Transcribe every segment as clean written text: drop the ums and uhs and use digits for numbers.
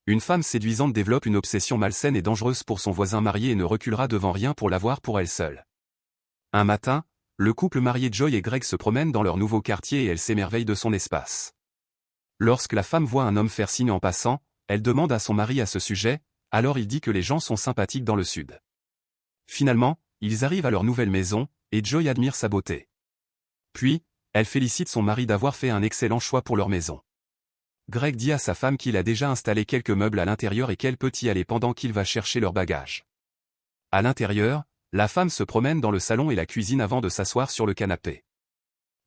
Une femme séduisante développe une obsession malsaine et dangereuse pour son voisin marié et ne reculera devant rien pour l'avoir pour elle seule. Un matin, le couple marié Joy et Greg se promènent dans leur nouveau quartier et elle s'émerveille de son espace. Lorsque la femme voit un homme faire signe en passant, elle demande à son mari à ce sujet, alors il dit que les gens sont sympathiques dans le sud. Finalement, ils arrivent à leur nouvelle maison, et Joy admire sa beauté. Puis, elle félicite son mari d'avoir fait un excellent choix pour leur maison. Greg dit à sa femme qu'il a déjà installé quelques meubles à l'intérieur et qu'elle peut y aller pendant qu'il va chercher leurs bagages. À l'intérieur, la femme se promène dans le salon et la cuisine avant de s'asseoir sur le canapé.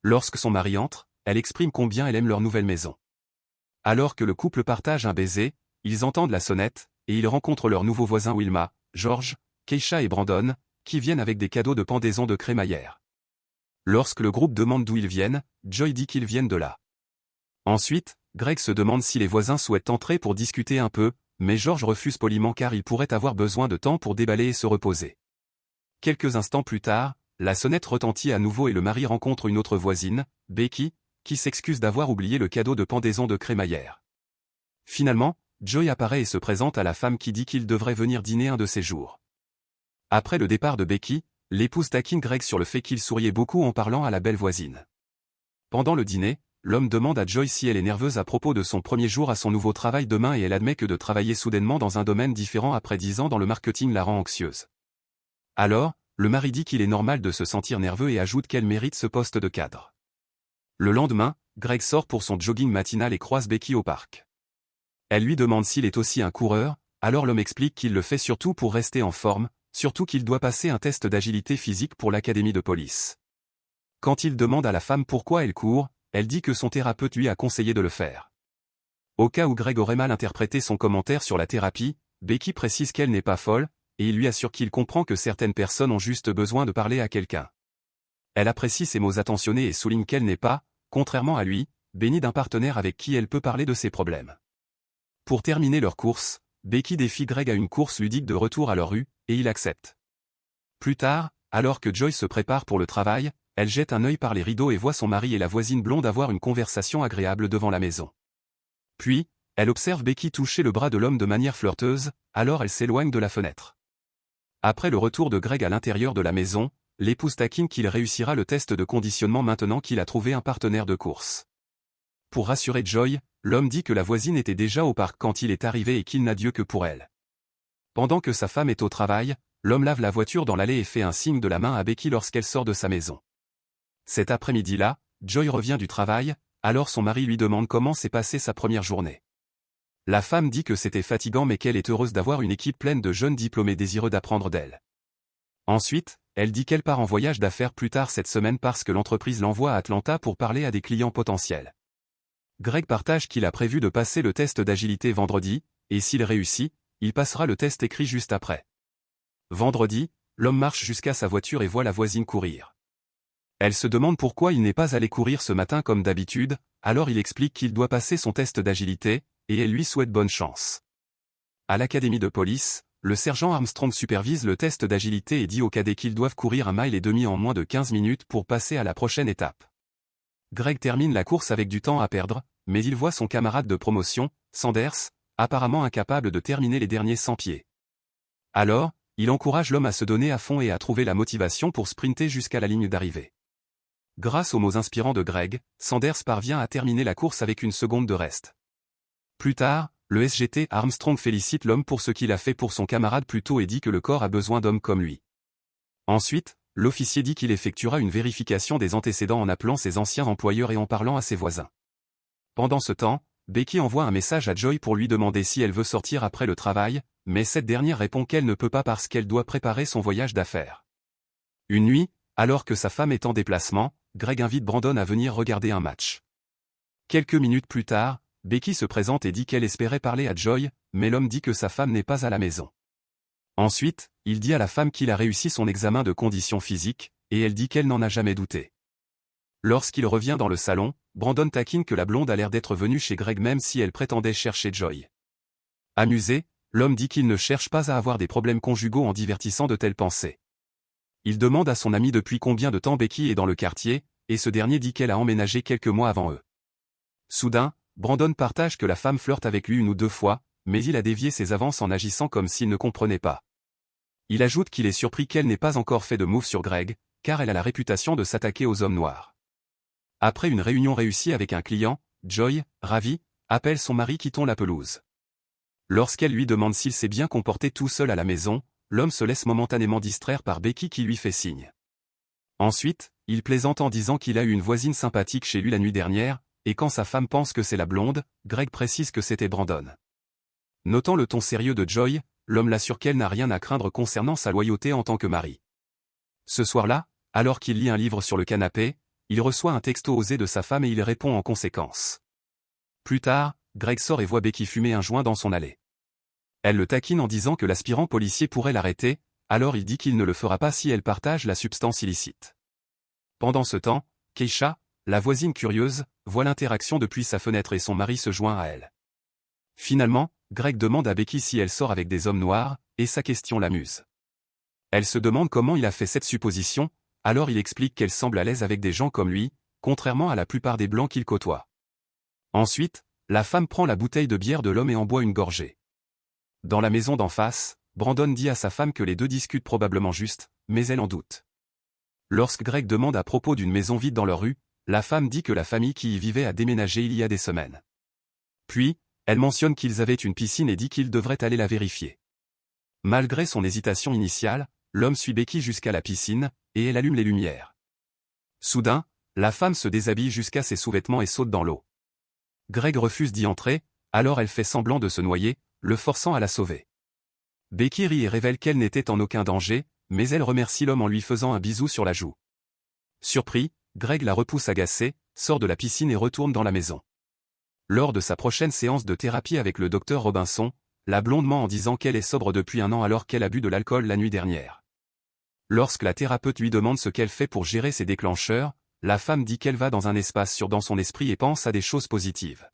Lorsque son mari entre, elle exprime combien elle aime leur nouvelle maison. Alors que le couple partage un baiser, ils entendent la sonnette, et ils rencontrent leurs nouveaux voisins Wilma, George, Keisha et Brandon, qui viennent avec des cadeaux de pendaison de crémaillère. Lorsque le groupe demande d'où ils viennent, Joy dit qu'ils viennent de là. Ensuite, Greg se demande si les voisins souhaitent entrer pour discuter un peu, mais George refuse poliment car il pourrait avoir besoin de temps pour déballer et se reposer. Quelques instants plus tard, la sonnette retentit à nouveau et le mari rencontre une autre voisine, Becky, qui s'excuse d'avoir oublié le cadeau de pendaison de crémaillère. Finalement, Joy apparaît et se présente à la femme qui dit qu'il devrait venir dîner un de ces jours. Après le départ de Becky, l'épouse taquine Greg sur le fait qu'il souriait beaucoup en parlant à la belle voisine. Pendant le dîner, l'homme demande à Joy si elle est nerveuse à propos de son premier jour à son nouveau travail demain et elle admet que de travailler soudainement dans un domaine différent après 10 ans dans le marketing la rend anxieuse. Alors, le mari dit qu'il est normal de se sentir nerveux et ajoute qu'elle mérite ce poste de cadre. Le lendemain, Greg sort pour son jogging matinal et croise Becky au parc. Elle lui demande s'il est aussi un coureur, alors l'homme explique qu'il le fait surtout pour rester en forme, surtout qu'il doit passer un test d'agilité physique pour l'académie de police. Quand il demande à la femme pourquoi elle court, elle dit que son thérapeute lui a conseillé de le faire. Au cas où Greg aurait mal interprété son commentaire sur la thérapie, Becky précise qu'elle n'est pas folle, et il lui assure qu'il comprend que certaines personnes ont juste besoin de parler à quelqu'un. Elle apprécie ses mots attentionnés et souligne qu'elle n'est pas, contrairement à lui, bénie d'un partenaire avec qui elle peut parler de ses problèmes. Pour terminer leur course, Becky défie Greg à une course ludique de retour à leur rue, et il accepte. Plus tard, alors que Joy se prépare pour le travail, elle jette un œil par les rideaux et voit son mari et la voisine blonde avoir une conversation agréable devant la maison. Puis, elle observe Becky toucher le bras de l'homme de manière flirteuse, alors elle s'éloigne de la fenêtre. Après le retour de Greg à l'intérieur de la maison, l'épouse taquine qu'il réussira le test de conditionnement maintenant qu'il a trouvé un partenaire de course. Pour rassurer Joy, l'homme dit que la voisine était déjà au parc quand il est arrivé et qu'il n'a Dieu que pour elle. Pendant que sa femme est au travail, l'homme lave la voiture dans l'allée et fait un signe de la main à Becky lorsqu'elle sort de sa maison. Cet après-midi-là, Joy revient du travail, alors son mari lui demande comment s'est passée sa première journée. La femme dit que c'était fatigant mais qu'elle est heureuse d'avoir une équipe pleine de jeunes diplômés désireux d'apprendre d'elle. Ensuite, elle dit qu'elle part en voyage d'affaires plus tard cette semaine parce que l'entreprise l'envoie à Atlanta pour parler à des clients potentiels. Greg partage qu'il a prévu de passer le test d'agilité vendredi, et s'il réussit, il passera le test écrit juste après. Vendredi, l'homme marche jusqu'à sa voiture et voit la voisine courir. Elle se demande pourquoi il n'est pas allé courir ce matin comme d'habitude, alors il explique qu'il doit passer son test d'agilité, et elle lui souhaite bonne chance. À l'académie de police, le sergent Armstrong supervise le test d'agilité et dit aux cadets qu'ils doivent courir 1,5 miles en moins de 15 minutes pour passer à la prochaine étape. Greg termine la course avec du temps à perdre, mais il voit son camarade de promotion, Sanders, apparemment incapable de terminer les derniers 100 pieds. Alors, il encourage l'homme à se donner à fond et à trouver la motivation pour sprinter jusqu'à la ligne d'arrivée. Grâce aux mots inspirants de Greg, Sanders parvient à terminer la course avec une seconde de reste. Plus tard, le SGT Armstrong félicite l'homme pour ce qu'il a fait pour son camarade plus tôt et dit que le corps a besoin d'hommes comme lui. Ensuite, l'officier dit qu'il effectuera une vérification des antécédents en appelant ses anciens employeurs et en parlant à ses voisins. Pendant ce temps, Becky envoie un message à Joy pour lui demander si elle veut sortir après le travail, mais cette dernière répond qu'elle ne peut pas parce qu'elle doit préparer son voyage d'affaires. Une nuit, alors que sa femme est en déplacement, Greg invite Brandon à venir regarder un match. Quelques minutes plus tard, Becky se présente et dit qu'elle espérait parler à Joy, mais l'homme dit que sa femme n'est pas à la maison. Ensuite, il dit à la femme qu'il a réussi son examen de condition physique, et elle dit qu'elle n'en a jamais douté. Lorsqu'il revient dans le salon, Brandon taquine que la blonde a l'air d'être venue chez Greg même si elle prétendait chercher Joy. Amusé, l'homme dit qu'il ne cherche pas à avoir des problèmes conjugaux en divertissant de telles pensées. Il demande à son ami depuis combien de temps Becky est dans le quartier, et ce dernier dit qu'elle a emménagé quelques mois avant eux. Soudain, Brandon partage que la femme flirte avec lui une ou deux fois, mais il a dévié ses avances en agissant comme s'il ne comprenait pas. Il ajoute qu'il est surpris qu'elle n'ait pas encore fait de move sur Greg, car elle a la réputation de s'attaquer aux hommes noirs. Après une réunion réussie avec un client, Joy, ravie, appelle son mari quittons la pelouse. Lorsqu'elle lui demande s'il s'est bien comporté tout seul à la maison, l'homme se laisse momentanément distraire par Becky qui lui fait signe. Ensuite, il plaisante en disant qu'il a eu une voisine sympathique chez lui la nuit dernière, et quand sa femme pense que c'est la blonde, Greg précise que c'était Brandon. Notant le ton sérieux de Joy, l'homme l'assure qu'elle n'a rien à craindre concernant sa loyauté en tant que mari. Ce soir-là, alors qu'il lit un livre sur le canapé, il reçoit un texto osé de sa femme et il répond en conséquence. Plus tard, Greg sort et voit Becky fumer un joint dans son allée. Elle le taquine en disant que l'aspirant policier pourrait l'arrêter, alors il dit qu'il ne le fera pas si elle partage la substance illicite. Pendant ce temps, Keisha, la voisine curieuse, voit l'interaction depuis sa fenêtre et son mari se joint à elle. Finalement, Greg demande à Becky si elle sort avec des hommes noirs, et sa question l'amuse. Elle se demande comment il a fait cette supposition, alors il explique qu'elle semble à l'aise avec des gens comme lui, contrairement à la plupart des blancs qu'il côtoie. Ensuite, la femme prend la bouteille de bière de l'homme et en boit une gorgée. Dans la maison d'en face, Brandon dit à sa femme que les deux discutent probablement juste, mais elle en doute. Lorsque Greg demande à propos d'une maison vide dans leur rue, la femme dit que la famille qui y vivait a déménagé il y a des semaines. Puis, elle mentionne qu'ils avaient une piscine et dit qu'ils devraient aller la vérifier. Malgré son hésitation initiale, l'homme suit Becky jusqu'à la piscine, et elle allume les lumières. Soudain, la femme se déshabille jusqu'à ses sous-vêtements et saute dans l'eau. Greg refuse d'y entrer, alors elle fait semblant de se noyer, le forçant à la sauver. Becky rit et révèle qu'elle n'était en aucun danger, mais elle remercie l'homme en lui faisant un bisou sur la joue. Surpris, Greg la repousse agacé, sort de la piscine et retourne dans la maison. Lors de sa prochaine séance de thérapie avec le docteur Robinson, la blonde ment en disant qu'elle est sobre depuis un an alors qu'elle a bu de l'alcool la nuit dernière. Lorsque la thérapeute lui demande ce qu'elle fait pour gérer ses déclencheurs, la femme dit qu'elle va dans un espace sûr dans son esprit et pense à des choses positives.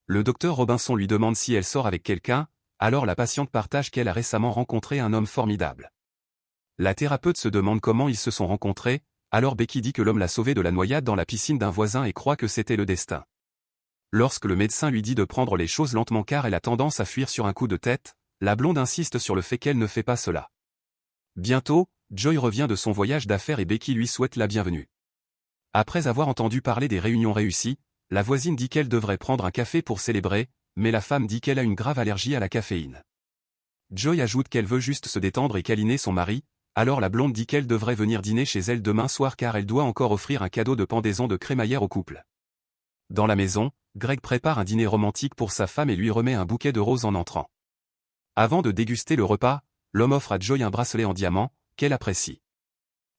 Le docteur Robinson lui demande si elle sort avec quelqu'un, alors la patiente partage qu'elle a récemment rencontré un homme formidable. La thérapeute se demande comment ils se sont rencontrés, alors Becky dit que l'homme l'a sauvée de la noyade dans la piscine d'un voisin et croit que c'était le destin. Lorsque le médecin lui dit de prendre les choses lentement car elle a tendance à fuir sur un coup de tête, la blonde insiste sur le fait qu'elle ne fait pas cela. Bientôt, Joy revient de son voyage d'affaires et Becky lui souhaite la bienvenue. Après avoir entendu parler des réunions réussies, la voisine dit qu'elle devrait prendre un café pour célébrer, mais la femme dit qu'elle a une grave allergie à la caféine. Joy ajoute qu'elle veut juste se détendre et câliner son mari, alors la blonde dit qu'elle devrait venir dîner chez elle demain soir car elle doit encore offrir un cadeau de pendaison de crémaillère au couple. Dans la maison, Greg prépare un dîner romantique pour sa femme et lui remet un bouquet de roses en entrant. Avant de déguster le repas, l'homme offre à Joy un bracelet en diamant, qu'elle apprécie.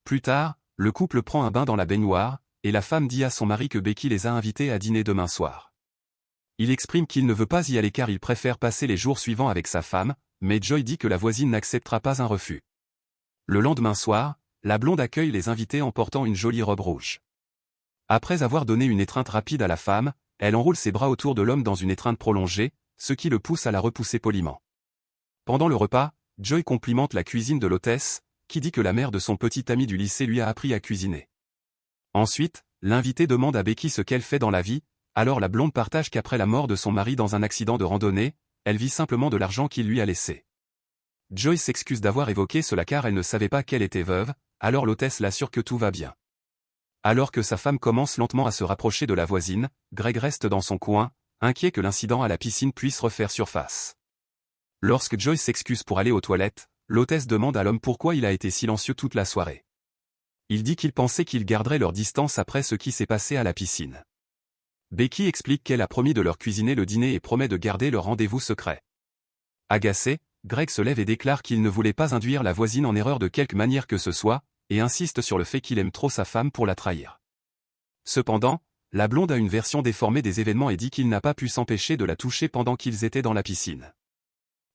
Plus tard, le couple prend un bain dans la baignoire, et la femme dit à son mari que Becky les a invités à dîner demain soir. Il exprime qu'il ne veut pas y aller car il préfère passer les jours suivants avec sa femme, mais Joy dit que la voisine n'acceptera pas un refus. Le lendemain soir, la blonde accueille les invités en portant une jolie robe rouge. Après avoir donné une étreinte rapide à la femme, elle enroule ses bras autour de l'homme dans une étreinte prolongée, ce qui le pousse à la repousser poliment. Pendant le repas, Joy complimente la cuisine de l'hôtesse, qui dit que la mère de son petit ami du lycée lui a appris à cuisiner. Ensuite, l'invité demande à Becky ce qu'elle fait dans la vie, alors la blonde partage qu'après la mort de son mari dans un accident de randonnée, elle vit simplement de l'argent qu'il lui a laissé. Joy s'excuse d'avoir évoqué cela car elle ne savait pas qu'elle était veuve, alors l'hôtesse l'assure que tout va bien. Alors que sa femme commence lentement à se rapprocher de la voisine, Greg reste dans son coin, inquiet que l'incident à la piscine puisse refaire surface. Lorsque Joy s'excuse pour aller aux toilettes, l'hôtesse demande à l'homme pourquoi il a été silencieux toute la soirée. Il dit qu'il pensait qu'ils garderaient leur distance après ce qui s'est passé à la piscine. Becky explique qu'elle a promis de leur cuisiner le dîner et promet de garder leur rendez-vous secret. Agacé, Greg se lève et déclare qu'il ne voulait pas induire la voisine en erreur de quelque manière que ce soit, et insiste sur le fait qu'il aime trop sa femme pour la trahir. Cependant, la blonde a une version déformée des événements et dit qu'il n'a pas pu s'empêcher de la toucher pendant qu'ils étaient dans la piscine.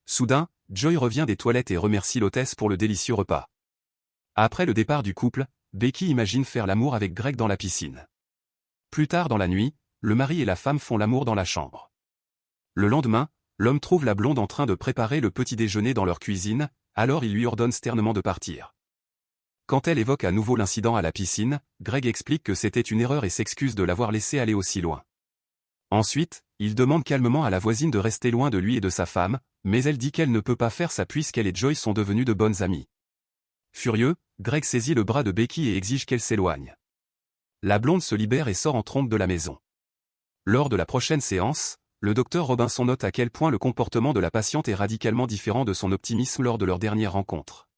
Soudain, Joy revient des toilettes et remercie l'hôtesse pour le délicieux repas. Après le départ du couple, Becky imagine faire l'amour avec Greg dans la piscine. Plus tard dans la nuit, le mari et la femme font l'amour dans la chambre. Le lendemain, l'homme trouve la blonde en train de préparer le petit déjeuner dans leur cuisine, alors il lui ordonne sternement de partir. Quand elle évoque à nouveau l'incident à la piscine, Greg explique que c'était une erreur et s'excuse de l'avoir laissé aller aussi loin. Ensuite, il demande calmement à la voisine de rester loin de lui et de sa femme, mais elle dit qu'elle ne peut pas faire ça puisqu'elle et Joy sont devenus de bonnes amies. Furieux, Greg saisit le bras de Becky et exige qu'elle s'éloigne. La blonde se libère et sort en trompe de la maison. Lors de la prochaine séance, le docteur Robinson note à quel point le comportement de la patiente est radicalement différent de son optimisme lors de leur dernière rencontre.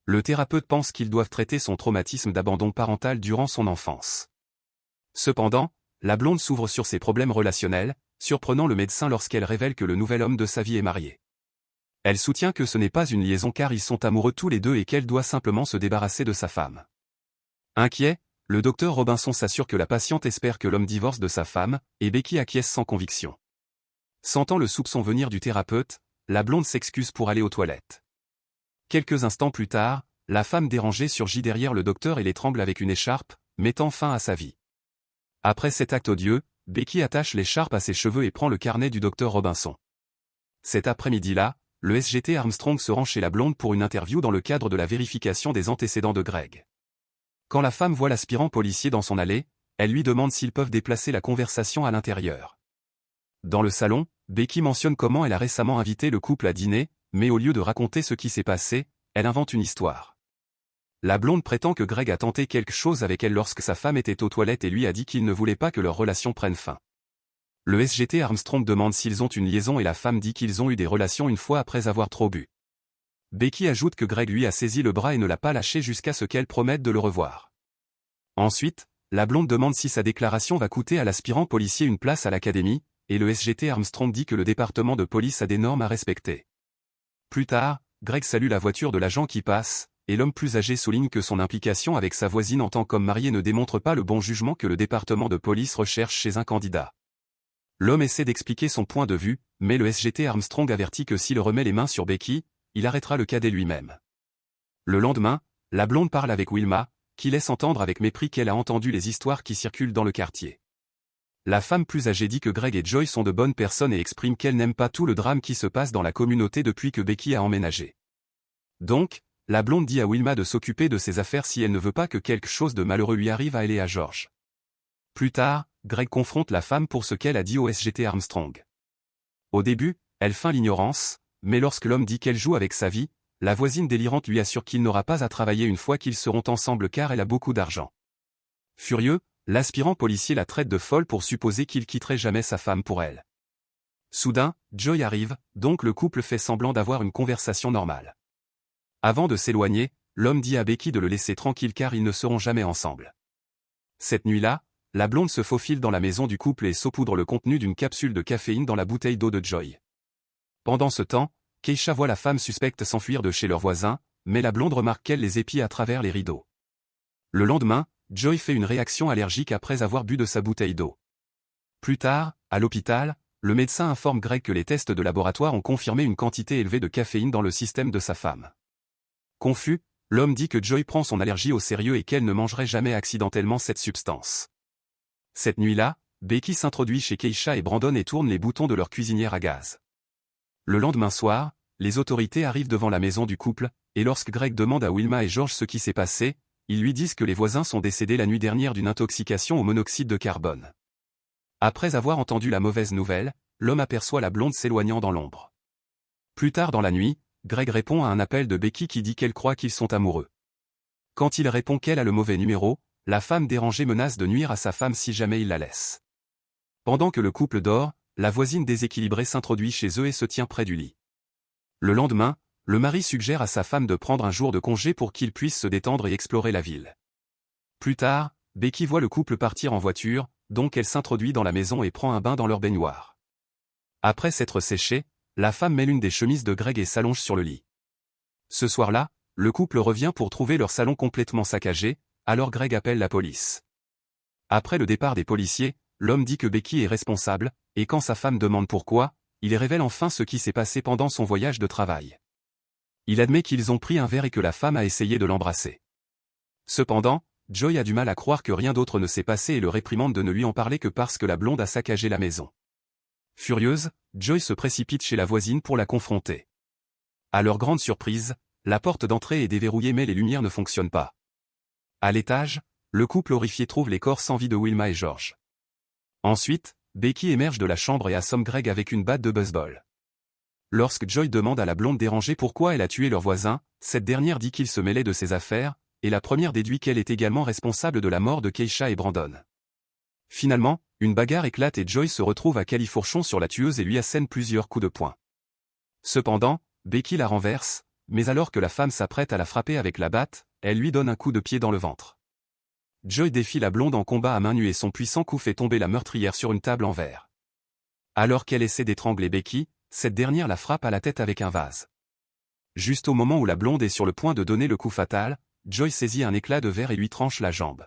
Le thérapeute pense qu'ils doivent traiter son traumatisme d'abandon parental durant son enfance. Cependant, la blonde s'ouvre sur ses problèmes relationnels, surprenant le médecin lorsqu'elle révèle que le nouvel homme de sa vie est marié. Elle soutient que ce n'est pas une liaison car ils sont amoureux tous les deux et qu'elle doit simplement se débarrasser de sa femme. Inquiet, le docteur Robinson s'assure que la patiente espère que l'homme divorce de sa femme, et Becky acquiesce sans conviction. Sentant le soupçon venir du thérapeute, la blonde s'excuse pour aller aux toilettes. Quelques instants plus tard, la femme dérangée surgit derrière le docteur et l'étrangle avec une écharpe, mettant fin à sa vie. Après cet acte odieux, Becky attache l'écharpe à ses cheveux et prend le carnet du docteur Robinson. Cet après-midi-là, le SGT Armstrong se rend chez la blonde pour une interview dans le cadre de la vérification des antécédents de Greg. Quand la femme voit l'aspirant policier dans son allée, elle lui demande s'ils peuvent déplacer la conversation à l'intérieur. Dans le salon, Becky mentionne comment elle a récemment invité le couple à dîner, mais au lieu de raconter ce qui s'est passé, elle invente une histoire. La blonde prétend que Greg a tenté quelque chose avec elle lorsque sa femme était aux toilettes et lui a dit qu'il ne voulait pas que leur relation prenne fin. Le SGT Armstrong demande s'ils ont une liaison et la femme dit qu'ils ont eu des relations une fois après avoir trop bu. Becky ajoute que Greg lui a saisi le bras et ne l'a pas lâché jusqu'à ce qu'elle promette de le revoir. Ensuite, la blonde demande si sa déclaration va coûter à l'aspirant policier une place à l'académie, et le SGT Armstrong dit que le département de police a des normes à respecter. Plus tard, Greg salue la voiture de l'agent qui passe, et l'homme plus âgé souligne que son implication avec sa voisine en tant qu'homme marié ne démontre pas le bon jugement que le département de police recherche chez un candidat. L'homme essaie d'expliquer son point de vue, mais le SGT Armstrong avertit que s'il remet les mains sur Becky, il arrêtera le cadet lui-même. Le lendemain, la blonde parle avec Wilma, qui laisse entendre avec mépris qu'elle a entendu les histoires qui circulent dans le quartier. La femme plus âgée dit que Greg et Joy sont de bonnes personnes et exprime qu'elle n'aime pas tout le drame qui se passe dans la communauté depuis que Becky a emménagé. Donc, la blonde dit à Wilma de s'occuper de ses affaires si elle ne veut pas que quelque chose de malheureux lui arrive à elle et à George. Plus tard, Greg confronte la femme pour ce qu'elle a dit au SGT Armstrong. Au début, elle feint l'ignorance, mais lorsque l'homme dit qu'elle joue avec sa vie, la voisine délirante lui assure qu'il n'aura pas à travailler une fois qu'ils seront ensemble car elle a beaucoup d'argent. Furieux, l'aspirant policier la traite de folle pour supposer qu'il quitterait jamais sa femme pour elle. Soudain, Joy arrive, donc le couple fait semblant d'avoir une conversation normale. Avant de s'éloigner, l'homme dit à Becky de le laisser tranquille car ils ne seront jamais ensemble. Cette nuit-là, la blonde se faufile dans la maison du couple et saupoudre le contenu d'une capsule de caféine dans la bouteille d'eau de Joy. Pendant ce temps, Keisha voit la femme suspecte s'enfuir de chez leur voisin, mais la blonde remarque qu'elle les épie à travers les rideaux. Le lendemain, Joy fait une réaction allergique après avoir bu de sa bouteille d'eau. Plus tard, à l'hôpital, le médecin informe Greg que les tests de laboratoire ont confirmé une quantité élevée de caféine dans le système de sa femme. Confus, l'homme dit que Joy prend son allergie au sérieux et qu'elle ne mangerait jamais accidentellement cette substance. Cette nuit-là, Becky s'introduit chez Keisha et Brandon et tourne les boutons de leur cuisinière à gaz. Le lendemain soir, les autorités arrivent devant la maison du couple, et lorsque Greg demande à Wilma et George ce qui s'est passé, ils lui disent que les voisins sont décédés la nuit dernière d'une intoxication au monoxyde de carbone. Après avoir entendu la mauvaise nouvelle, l'homme aperçoit la blonde s'éloignant dans l'ombre. Plus tard dans la nuit, Greg répond à un appel de Becky qui dit qu'elle croit qu'ils sont amoureux. Quand il répond qu'elle a le mauvais numéro, la femme dérangée menace de nuire à sa femme si jamais il la laisse. Pendant que le couple dort, la voisine déséquilibrée s'introduit chez eux et se tient près du lit. Le lendemain, le mari suggère à sa femme de prendre un jour de congé pour qu'ils puissent se détendre et explorer la ville. Plus tard, Becky voit le couple partir en voiture, donc elle s'introduit dans la maison et prend un bain dans leur baignoire. Après s'être séchée, la femme met l'une des chemises de Greg et s'allonge sur le lit. Ce soir-là, le couple revient pour trouver leur salon complètement saccagé, alors Greg appelle la police. Après le départ des policiers, l'homme dit que Becky est responsable, et quand sa femme demande pourquoi, il révèle enfin ce qui s'est passé pendant son voyage de travail. Il admet qu'ils ont pris un verre et que la femme a essayé de l'embrasser. Cependant, Joy a du mal à croire que rien d'autre ne s'est passé et le réprimande de ne lui en parler que parce que la blonde a saccagé la maison. Furieuse, Joy se précipite chez la voisine pour la confronter. À leur grande surprise, la porte d'entrée est déverrouillée mais les lumières ne fonctionnent pas. À l'étage, le couple horrifié trouve les corps sans vie de Wilma et George. Ensuite, Becky émerge de la chambre et assomme Greg avec une batte de baseball. Lorsque Joy demande à la blonde dérangée pourquoi elle a tué leur voisin, cette dernière dit qu'il se mêlait de ses affaires, et la première déduit qu'elle est également responsable de la mort de Keisha et Brandon. Finalement, une bagarre éclate et Joy se retrouve à califourchon sur la tueuse et lui assène plusieurs coups de poing. Cependant, Becky la renverse, mais alors que la femme s'apprête à la frapper avec la batte, elle lui donne un coup de pied dans le ventre. Joy défie la blonde en combat à main nue et son puissant coup fait tomber la meurtrière sur une table en verre. Alors qu'elle essaie d'étrangler Becky, cette dernière la frappe à la tête avec un vase. Juste au moment où la blonde est sur le point de donner le coup fatal, Joy saisit un éclat de verre et lui tranche la jambe.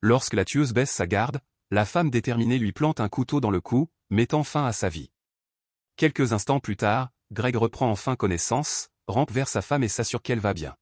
Lorsque la tueuse baisse sa garde, la femme déterminée lui plante un couteau dans le cou, mettant fin à sa vie. Quelques instants plus tard, Greg reprend enfin connaissance, rampe vers sa femme et s'assure qu'elle va bien.